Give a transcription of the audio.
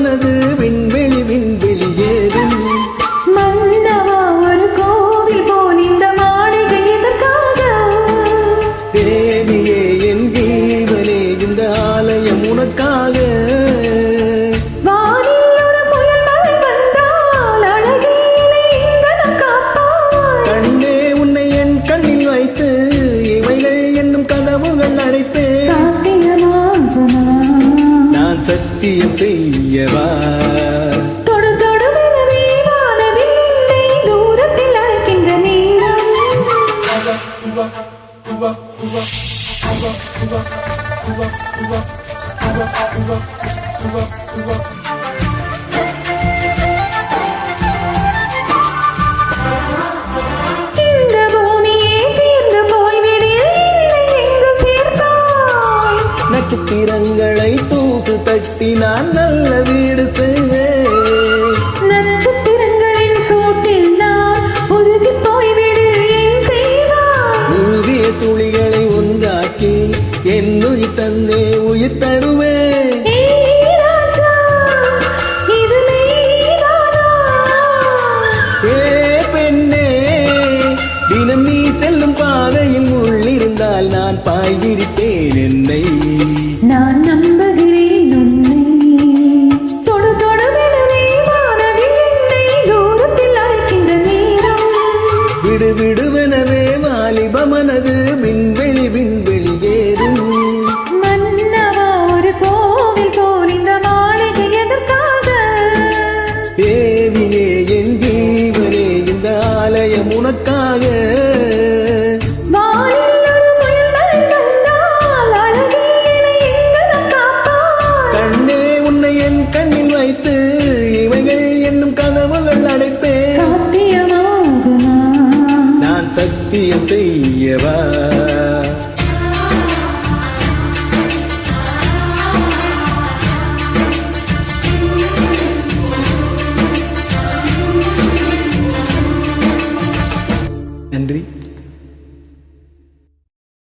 மனது விண்வெளி விண்வெளி ஏறும். மன்னவா ஒரு கோவில் போல் இந்த மாளிகை எதற்காக? தேவியே என் ஜீவனே இந்த ஆலயம் உனக்காக. கண்ணே உன்னை என் கண்ணில் வைத்து இவைகள் என்னும் கதவுகள் அடைப்பேன். நான் சத்தியம் செய்யவா? தொடு தொடுவெனவே வானவில் என்னை தூரத்தில் அழைக்கின்ற நேரம். இந்த பூமியே தீர்ந்து போய்விடு, என்னை எங்கு சேர்த்தாய்? நட்சத்திரங்களை தூக்கு தட்டி நான் நல்ல வீடு செய்வேன். நட்சத்திரங்களின் சூட்டில் நான் உருகி போய்விடு, ஏன் செய்வாய்? உருகிய துளிகளை ஒன்றாக்கி என் உயிர் தந்தே உயிர் தருவேன். ஏய் ராஜா, இது நீதானா? ஏ பெண்ணே, தினம் நீ செல்லும் பாதையில் உள்ளிருந்தால் நான் பாய்விரிப்பேன் என்னை. நான் நம்புகிறேன் உன்னை. தொடு தொடுவெனவே வானவில் என்னை தூரத்தில் அழைக்கின்ற நேரம். விடு விடுவெனவே வாலிப மனது விண்வெளி விண்வெளி ஏறும். மன்னவா ஒரு கோவில் போல் இந்த மாளிகை எதற்காக? தேவியே என் ஜீவனே இந்த ஆலயம் உனக்காக. வானில் ஒரு முயல் வந்தால் அழகே என்னை எங்கனம் காப்பாய்? கண்ணே உன்னை என் கண்ணில் வைத்து இவைகள் என்னும் கதவுகள் அடைப்பேன். சாத்தியமாகுமா? நான் சத்தியம் செய்யவா? நன்றி.